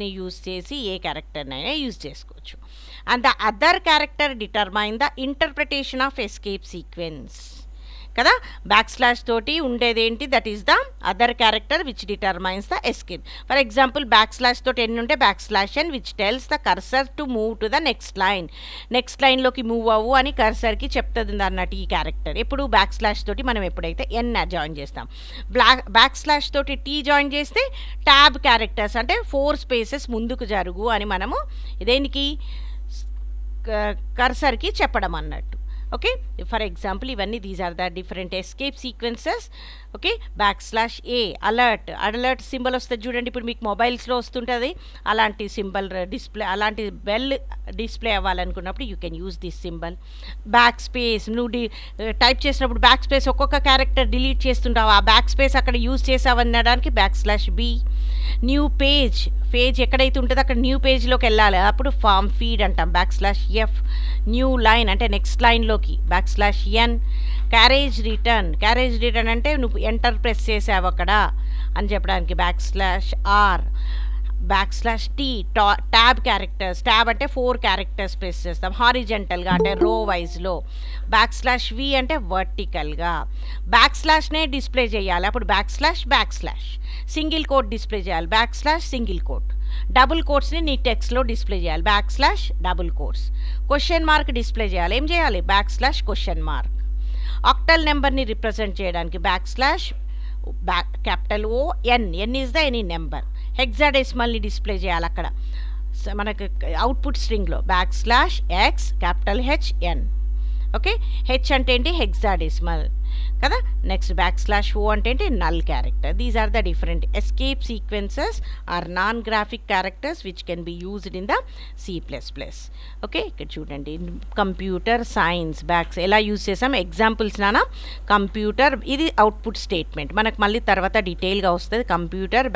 ని యూజ్ చేసి ఏ క్యారెక్టర్నైనా యూజ్ చేసుకోవచ్చు. And the other character determine the interpretation of escape sequence కదా. \/ తోటి ఉండేదేంటి, that is the other character which determines the escape. For example \/ తోటి ఎన్ని ఉంటే \n which tells the cursor to move to the next లైన్లోకి move అవ్వు అని కర్సర్కి చెప్తుంది అన్నట్టు ఈ క్యారెక్టర్. ఎప్పుడు \/ తోటి మనం ఎప్పుడైతే n జాయిన్ చేస్తాం, \/ తోటి t జాయిన్ చేస్తే ట్యాబ్ క్యారెక్టర్స్ అంటే 4 స్పేసెస్ ముందుకు జరుగు అని మనము దేనికి కర్సర్కి చెప్పడం అన్నట్టు. ఓకే, ఫర్ ఎగ్జాంపుల్ ఇవన్నీ these are the different escape sequences. Okay, \a alert symbol వస్తుంది చూడండి, ఇప్పుడు మీకు మొబైల్స్లో వస్తుంటుంది అలాంటి సింబల్ డిస్ప్లే, అలాంటి బెల్ డిస్ప్లే అవ్వాలనుకున్నప్పుడు you can use this symbol. \, నువ్వు టైప్ చేసినప్పుడు \, ఒక్కొక్క క్యారెక్టర్ డిలీట్ చేస్తుంటావు, ఆ \, అక్కడ యూజ్ చేసావనడానికి \b. న్యూ పేజ్ ఎక్కడైతే ఉంటుందో అక్కడ న్యూ పేజ్లోకి వెళ్ళాలి, అప్పుడు ఫామ్ ఫీడ్ అంటాం \f. న్యూ లైన్ అంటే నెక్స్ట్ లైన్లోకి \n. క్యారేజ్ రిటర్న్ అంటే నువ్వు ఎంటర్ ప్రెస్ చేసావు అక్కడ అని చెప్పడానికి \r. \t tab characters, tab అంటే 4 క్యారెక్టర్స్ ప్రెస్ చేస్తాం హారిజెంటల్గా అంటే రో వైజ్లో. \v అంటే వర్టికల్గా. నే డిస్ప్లే చేయాలి, అప్పుడు \\. సింగిల్ కోట్ డిస్ప్లే చేయాలి \single quote. డబుల్ కోట్స్ని నీ టెక్స్ట్లో డిస్ప్లే చేయాలి \double quotes. Question mark display చేయాలి, ఏం చేయాలి \question mark. ఆక్టల్ నెంబర్ని రిప్రజెంట్ చేయడానికి \O_N is the any number. హెక్సాడెసిమల్ని డిస్ప్లే చేయాలి అక్కడ మనకు అవుట్పుట్ స్ట్రింగ్లో \X_HN. ఓకే, హెచ్ అంటే ఏంటి హెక్సాడెసిమల్ కదా. నెక్స్ట్ \O అంటే ఏంటి null character. These are the different escape sequences are non graphic characters which can be used in the C++. Okay, ఇక్కడ చూడండి కంప్యూటర్ సైన్స్ ఎలా యూజ్ చేసాం ఎగ్జాంపుల్స్ నానా. కంప్యూటర్ ఇది అవుట్పుట్ స్టేట్మెంట్, మనకు మళ్ళీ తర్వాత డీటెయిల్గా వస్తుంది. Computer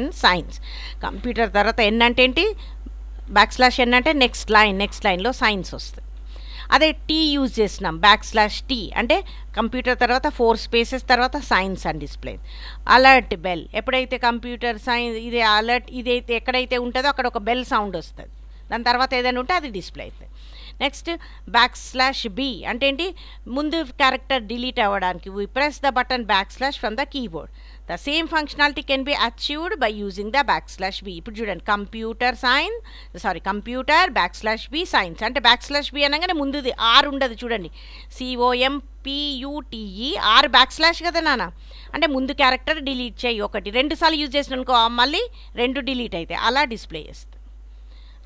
\n science. కంప్యూటర్ తర్వాత n అంటే ఏంటి \n అంటే నెక్స్ట్ లైన్లో సైన్స్ వస్తుంది. అదే టీ యూజ్ చేసినాం \t అంటే కంప్యూటర్ తర్వాత 4 స్పేసెస్ తర్వాత సైన్స్ అని డిస్ప్లే. అలర్ట్ బెల్ ఎప్పుడైతే కంప్యూటర్ సైన్స్ ఇది అలర్ట్ ఇదైతే ఎక్కడైతే ఉంటుందో అక్కడ ఒక బెల్ సౌండ్ వస్తుంది, దాని తర్వాత ఏదైనా ఉంటే అది డిస్ప్లే అవుతుంది. నెక్స్ట్ \b అంటే ఏంటి ముందు క్యారెక్టర్ డిలీట్ అవ్వడానికి we press the button \/ from the keyboard. The same functionality can be achieved by using the \b. ఇప్పుడు చూడండి కంప్యూటర్ \b సైన్స్ అంటే \b అనగానే ముందుది ఆర్ ఉండదు చూడండి COMPUTE ఆర్ \/ కదా నాన్న, అంటే ముందు క్యారెక్టర్ డిలీట్ చేయి, ఒకటి 2 సార్లు యూజ్ చేసిన అనుకో మళ్ళీ 2 డిలీట్ అయితే అలా డిస్ప్లే చేస్తుంది.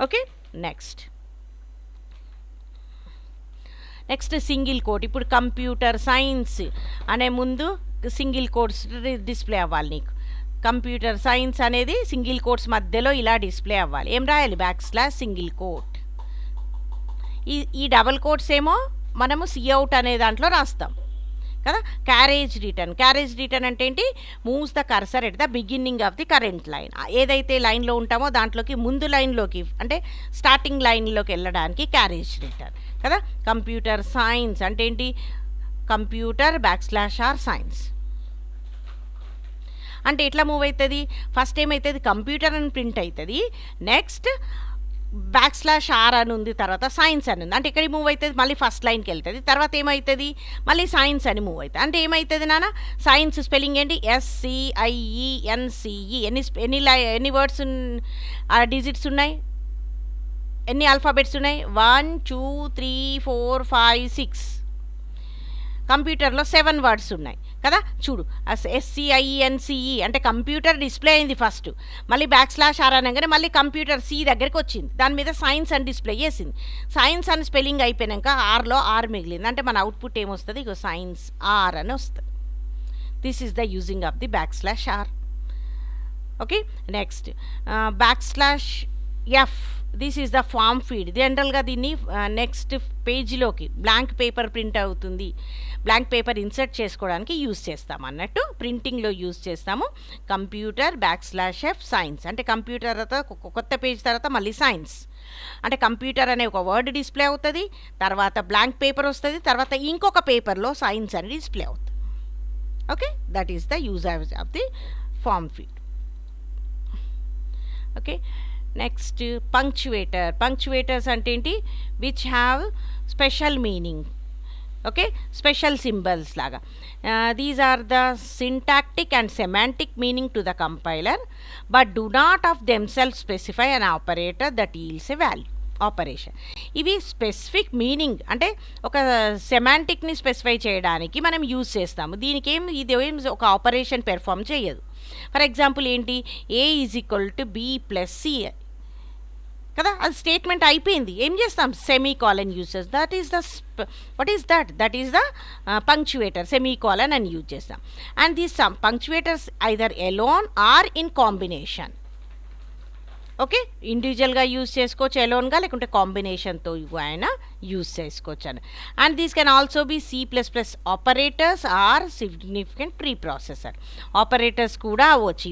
Okay, next single quote. ఇప్పుడు కంప్యూటర్ సైన్స్ అనే ముందు సింగిల్ కోట్స్ డిస్ప్లే అవ్వాలి నీకు. కంప్యూటర్ సైన్స్ అనేది సింగిల్ కోట్స్ మధ్యలో ఇలా డిస్ప్లే అవ్వాలి, ఏం రాయాలి \single quote. ఈ డబల్ కోట్స్ ఏమో మనము Cout అనే దాంట్లో రాస్తాం కదా. క్యారేజ్ రిటర్న్ అంటే ఏంటి, moves the cursor at the beginning of the current line. ఏదైతే లైన్లో ఉంటామో దాంట్లోకి ముందు లైన్లోకి అంటే స్టార్టింగ్ లైన్లోకి వెళ్ళడానికి క్యారేజ్ రిటర్న్ కదా. కంప్యూటర్ సైన్స్ అంటే ఏంటి, కంప్యూటర్ /r సైన్స్ అంటే ఎట్లా మూవ్ అవుతుంది, ఫస్ట్ ఏమవుతుంది కంప్యూటర్ అని ప్రింట్ అవుతుంది, నెక్స్ట్ /r అని ఉంది, తర్వాత సైన్స్ అని ఉంది, అంటే ఎక్కడికి మూవ్ అవుతుంది మళ్ళీ ఫస్ట్ లైన్కి వెళ్తుంది, తర్వాత ఏమవుతుంది మళ్ళీ సైన్స్ అని మూవ్ అవుతుంది. అంటే ఏమవుతుంది నాన్న, సైన్స్ స్పెల్లింగ్ ఏంటి SCIENCE. ఎన్ని వర్డ్స్ డిజిట్స్ ఉన్నాయి, ఎన్ని ఆల్ఫాబెట్స్ ఉన్నాయి, 1 2 3 4 5 6. కంప్యూటర్లో 7 వర్డ్స్ ఉన్నాయి కదా. చూడు SCIENCE అంటే కంప్యూటర్ డిస్ప్లే అయింది ఫస్ట్, మళ్ళీ /r అనగానే మళ్ళీ కంప్యూటర్ C దగ్గరికి వచ్చింది, దాని మీద సైన్స్ అని డిస్ప్లే చేసింది. సైన్స్ అని స్పెల్లింగ్ అయిపోయాక ఆర్లో R మిగిలింది, అంటే మన అవుట్పుట్ ఏమొస్తుంది, ఇగో సైన్స్ R అని వస్తుంది. This is the using of the /r. Okay, next /f. This is the form feed. జనరల్గా దీన్ని నెక్స్ట్ పేజీలోకి బ్లాంక్ పేపర్ ప్రింట్ అవుతుంది, బ్లాంక్ పేపర్ ఇన్సర్ట్ చేసుకోవడానికి యూజ్ చేస్తాం అన్నట్టు, ప్రింటింగ్లో యూజ్ చేస్తాము. కంప్యూటర్ /f సైన్స్ అంటే కంప్యూటర్ తర్వాత కొత్త పేజ్ తర్వాత మళ్ళీ సైన్స్ అంటే కంప్యూటర్ అనే ఒక వర్డ్ డిస్ప్లే అవుతుంది, తర్వాత బ్లాంక్ పేపర్ వస్తుంది, తర్వాత ఇంకొక పేపర్లో సైన్స్ అని డిస్ప్లే అవుతుంది. Okay, that is the use of the form feed. Okay, next punctuators అంటే ఏంటి, which have special meaning. Okay, special symbols లాగా. These are the syntactic and semantic meaning to the compiler but do not of themself specify an operator that yields a value operation. ఇవి specific meaning అంటే ఒక సెమాంటిక్ని specify చేయడానికి మనం use చేస్తాము, దీనికి ఇది ఏం ఒక ఆపరేషన్ పెర్ఫామ్ చేయదు. ఫర్ ఎగ్జాంపుల్ ఏంటి, A = B + C కదా, అది స్టేట్మెంట్ అయిపోయింది, ఏం చేస్తాం semicolon uses, that is the that is the punctuator, semicolon అని యూజ్ చేస్తాం. And these punctuators either alone or in combination. Okay, ఇండివిజువల్గా యూజ్ చేసుకోవచ్చు ఎలోన్గా, లేకుంటే కాంబినేషన్తో అయినా యూజ్ చేసుకోవచ్చు అని. And these can also be C++ operators or significant preprocessor operators కూడా అవ్వచ్చు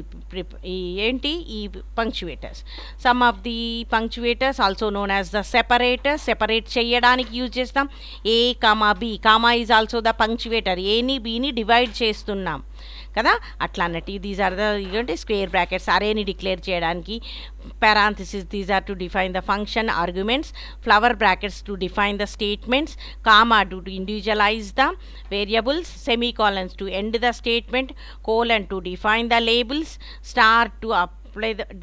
ఏంటి ఈ punctuators. Some of the punctuators also known as the separators, separate చేయడానికి యూజ్ చేస్తాం. A, B, comma is also the పంక్చువేటర్, ఏని బీని divide చేస్తున్నాం కదా, అట్లా అన్నట్టు. దీస్ ఆర్ ద ఇదంటే స్క్వేర్ బ్రాకెట్స్ అరేని డిక్లేర్ చేయడానికి, parentheses these are to define the function arguments, flower brackets to define the statements, comma to individualize the variables, semicolons to end the statement, colon to define the labels, star to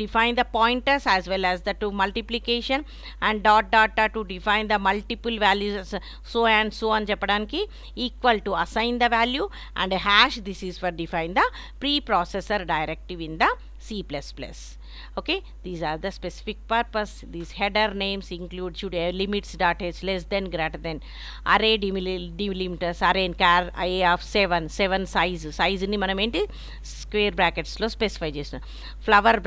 define the pointers as well as the to multiplication, and dot to define the multiple values, so and so అని చెప్పడానికి, equal to assign the value, and a hash, this is for define the preprocessor directive in the C++. Okay, these are the specific purpose. These header names include should limits.h less than greater than, array delimiters, array char a of 7 size ని మనం ఏంటి square బ్రాకెట్స్లో specify చేస్తున్నాం. Flower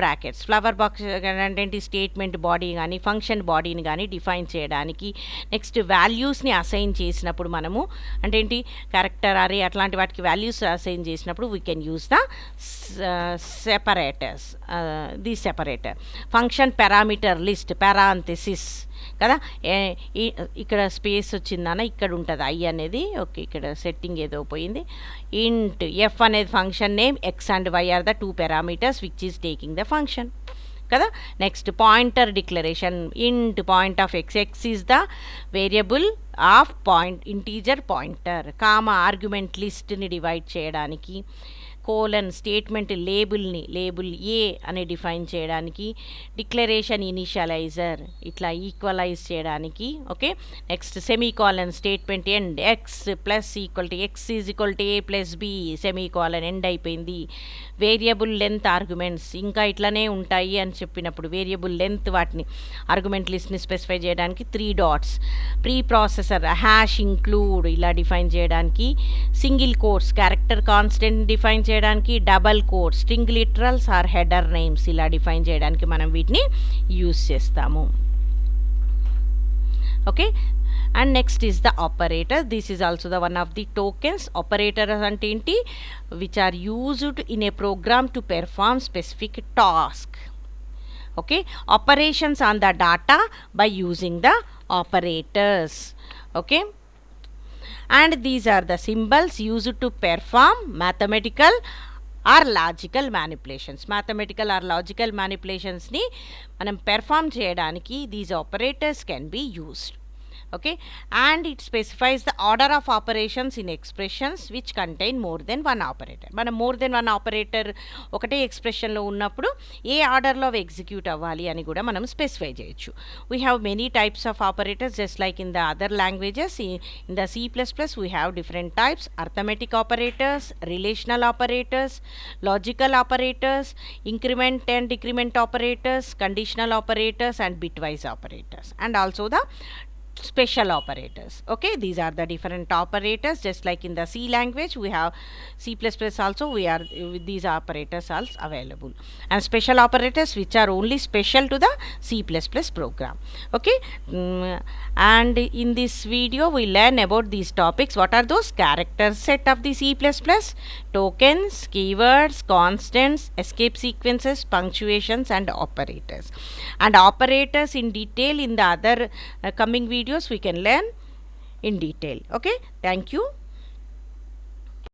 box అంటే ఏంటి, statement body కానీ function బాడీని కానీ define చేయడానికి. నెక్స్ట్ వాల్యూస్ని అసైన్ చేసినప్పుడు మనము అంటే ఏంటి క్యారెక్టర్ అరే అట్లాంటి వాటికి వాల్యూస్ అసైన్ చేసినప్పుడు we can use the separators. The separator function parameter list parenthesis కదా, ఇక్కడ స్పేస్ వచ్చిందన్న ఇక్కడ ఉంటుంది I అనేది. ఓకే, ఇక్కడ సెట్టింగ్ ఏదో పోయింది. ఇంట్ F అనేది function name, X and Y are the 2 parameters which is taking the function కదా. Next pointer declaration, int point of X is the variable of integer pointer, comma argument లిస్ట్ని divide చేయడానికి, colon statement label A అని define చేయడానికి, declaration initializer ఇట్లా equalize చేయడానికి. Okay, next semicolon statement end X is equal to A + B, semicolon end అయిపోయింది. Variable length arguments ఇంకా ఇట్లనే ఉంటాయి అని చెప్పినప్పుడు వేరియబుల్ లెంత్ వాటిని ఆర్గ్యుమెంట్ లిస్ట్ని స్పెసిఫై చేయడానికి 3 dots. Preprocessor hash include ఇలా డిఫైన్ చేయడానికి, single quotes character constant define చేయడానికి, double quotes string literals or header names ఇలా డిఫైన్ చేయడానికి మనం వీటిని యూజ్ చేస్తాము. Okay, And next is the operator. This is also the one of the tokens. Operators ante enti, which are used in a program to perform specific task. Okay, operations on the data by using the operators. Okay, and these are the symbols used to perform mathematical or logical manipulations. Mathematical or logical manipulations ni మనం perform చేయడానికి these operators can be used. Okay, and it specifies the order of operations in expressions which contain more than one operator. మనం more than one operator ఒకటే ఎక్స్ప్రెషన్లో ఉన్నప్పుడు ఏ ఆర్డర్లో అవి execute అవ్వాలి అని కూడా మనం స్పెసిఫై చేయొచ్చు. We have many types of operators just like in the other languages. In the C++ we have different types: arithmetic operators, relational operators, logical operators, increment and decrement operators, conditional operators, and bitwise operators, and also the special operators. Okay, these are the different operators. Just like in the C language we have C++ also, we are with these operators also available, and special operators which are only special to the C++ program. Okay, and in this video we learn about these topics. What are those? Character set of the C++, tokens, keywords, constants, escape sequences, punctuations, and operators. And operators in detail in the other coming videos we can learn in detail. Okay, thank you.